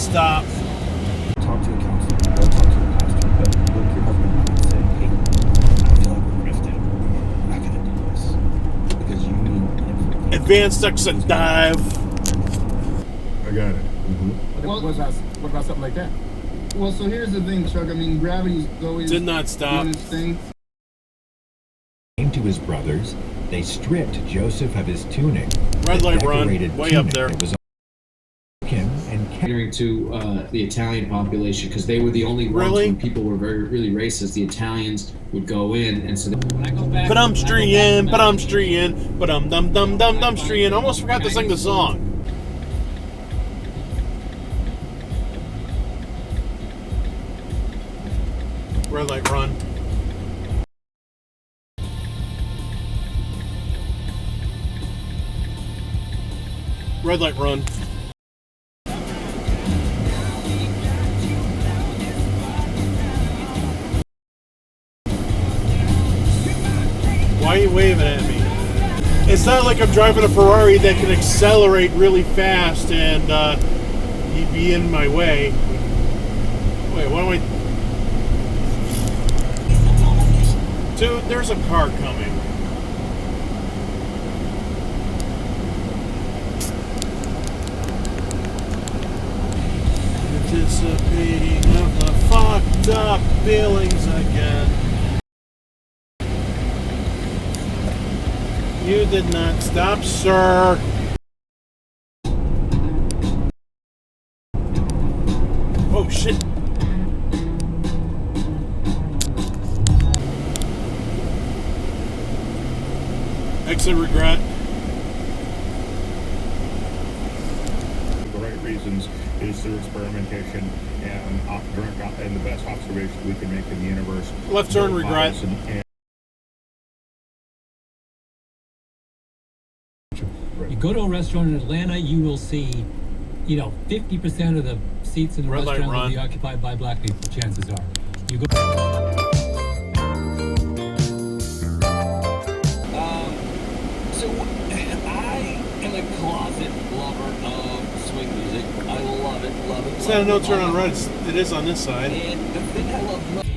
stop. Talk to a counselor, go talk to a pastor, but look your husband and say, hey, I feel like we're drifting. We're not going to do this. Because you need information. Advanced exit dive. I got it. Mm-hmm. What about something like that? Well, so here's the thing, Chuck. I mean, gravity's always Did not stop. doing its thing. Came to his brothers, they stripped Joseph of his tunic. Red light run, decorated way up tunic there. that was on him and catering to the Italian population, because they were the only ones Really? when people were really racist. The Italians would go in, and so when I go back, But I'm streeing, but I'm dum streeing. Almost forgot to sing the song. Red light run. Red light run. Why are you waving at me? It's not like I'm driving a Ferrari that can accelerate really fast and you'd be in my way. Wait, what am I... Dude, there's a car coming. Anticipating of the fucked up feelings again. You did not stop, sir. Oh, shit. Exit regret. The right reasons is through experimentation and the best observation we can make in the universe. Left turn regret. You go to a restaurant in Atlanta, you will see, 50% of the seats in the restaurant will be occupied by black people, chances are. You go... So, I am a closet lover of swing music. I love it, love it. It's not a no turn on red, it is on this side. And the thing I love most...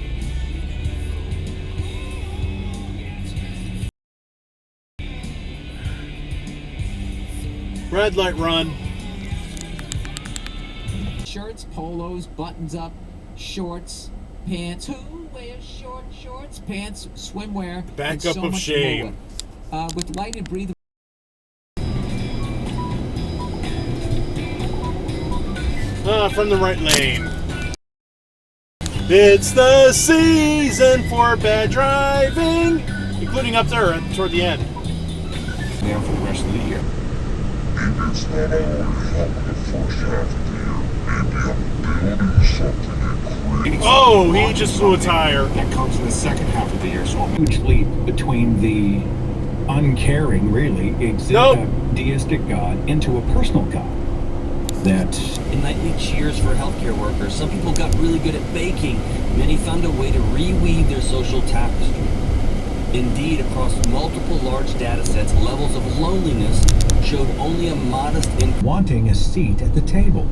Red light run. Shirts, polos, buttons up, shorts, pants. Who wears shorts, pants, swimwear? Back up of shame. With light and breathable. From the right lane. It's the season for bad driving, including up there toward the end. Now for the rest of the year. Maybe it's not already happening the first half of the year. Maybe I'm building something incredible. Oh, he just blew a tire. That comes in the second half of the year, so huge leap between the uncaring, really, deistic God into a personal God. That In nightly cheers for healthcare workers, some people got really good at baking. Many found a way to reweave their social tapestry. Indeed, across multiple large data sets, levels of loneliness showed only a modest wanting a seat at the table.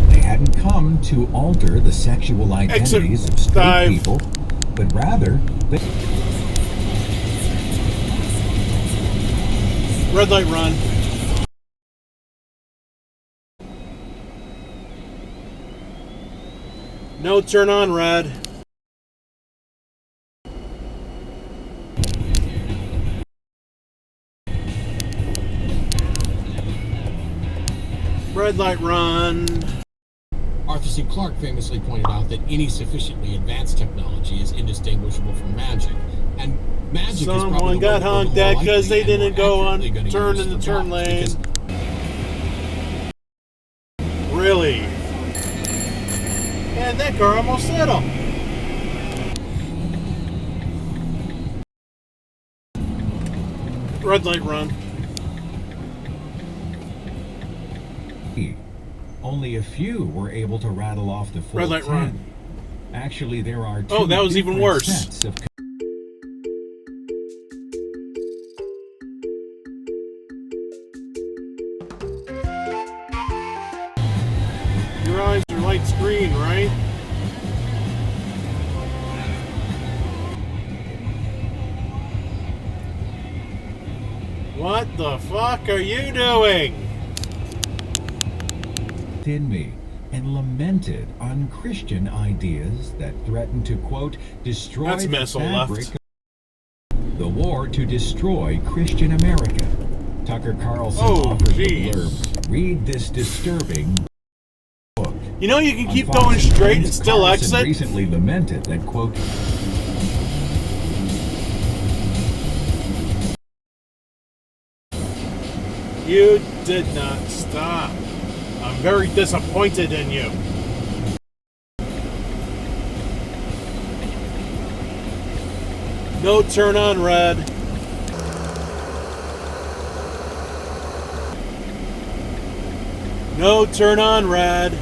They hadn't come to alter the sexual identities of straight people, but rather they... Red light run. No turn on red. Red light run. Arthur C. Clarke famously pointed out that any sufficiently advanced technology is indistinguishable from magic. And magic Someone is probably got honked at because they didn't go on turn in the turn lane. Really? And that car almost hit him. Red light run. Only a few were able to rattle off the full Red light 10. run. Actually, there are two that was even worse. sets of Your eyes are the fuck are you doing? In me and lamented unchristian ideas that threatened to, quote, destroy That's the missile fabric left. of the war to destroy Christian America. Tucker Carlson offered the blurb. Read this disturbing book. You know you can keep On Fox going straight and News, still Carlson exit? recently lamented that, quote, You did not stop. I'm very disappointed in you. No turn on red. No turn on red.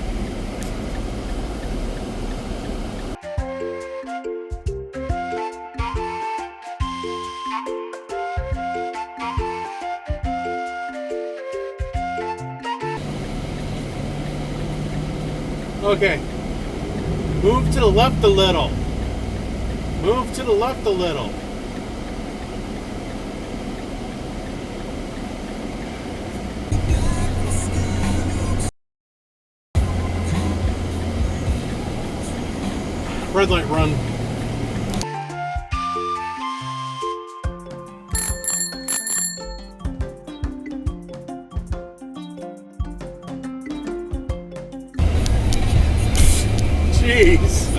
Okay. Move to the left a little. Move to the left a little. Red light run. Jeez.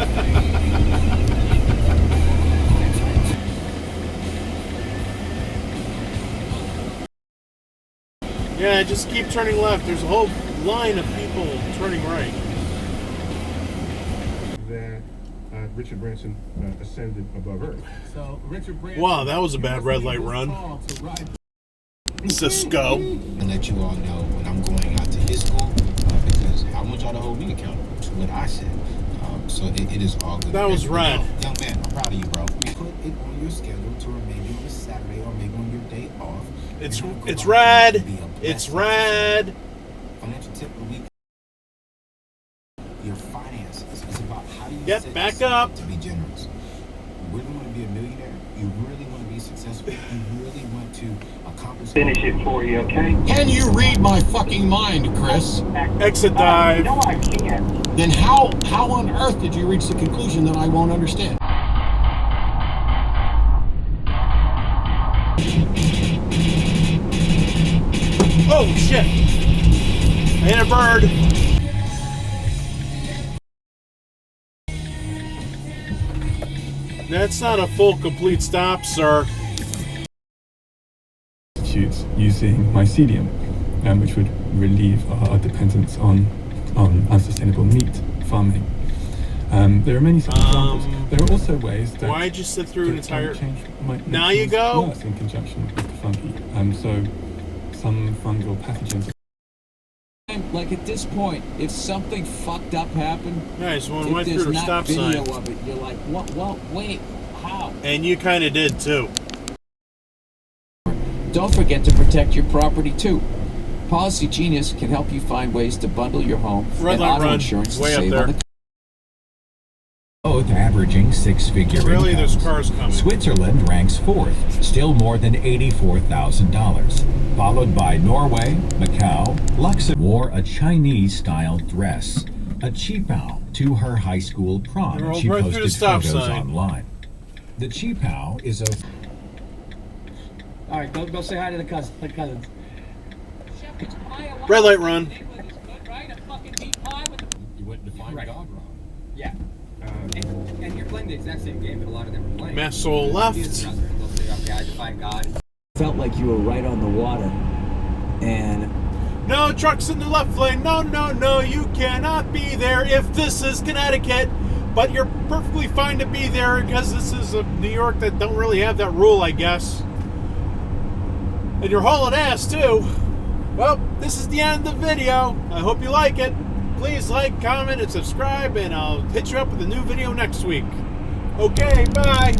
Yeah, just keep turning left. There's a whole line of people turning right. That Richard Branson ascended above Earth. So Richard Branson. Wow, that was a bad red light run. Cisco. And let you all know when I'm going out to his school because I want y'all to hold me accountable to what I said. So it is all good. That was red. Young man, I'm proud of you, bro. Put it on your schedule to maybe on a Saturday or maybe on your day off. It's red. It's red. Financial tip of the week. Your finances. It's about how do you Get back up. To be generous. You really want to be a millionaire. You really want to be successful. You really want to accomplish. Finish it for you, okay? Can you read my fucking mind, Chris? Exit dive. No, I can't. Then how on earth did you reach the conclusion that I won't understand? Oh shit! I hit a bird. That's not a full complete stop, sir. Shoots using mycelium, which would relieve our dependence on unsustainable meat farming. There are many such examples. There are also ways that Why'd you sit through an entire? might Now you go. worse in conjunction with the fungi. So some fungal pathogens. Like at this point, if something fucked up happened, Nice one. if Went there's through the not stop video sign. of it, you're like, what, wait, how? And you kind of did too. Don't forget to protect your property too. Policy Genius can help you find ways to bundle your home Red and light auto run. insurance to Way up save there. on the both averaging six-figure Really, incomes. there's cars coming. Switzerland ranks fourth, still more than $84,000, followed by Norway, Macau, Luxembourg. Wore a Chinese-style dress, a qipao, to her high school prom, They and rolled she right through the posted stop photos sign. online. The qipao is a... All right, go say hi to the cousins. Red light run. You went to find Right. God wrong. Yeah. And you're playing the exact same game that a lot of them are playing. Missile left. Okay, I define God. Felt like you were right on the water, and No trucks in the left lane. No, no, no. You cannot be there if this is Connecticut. But you're perfectly fine to be there because this is New York that don't really have that rule, I guess. And you're hauling ass too. Well, this is the end of the video. I hope you like it. Please like, comment, and subscribe, and I'll hit you up with a new video next week. Okay, bye.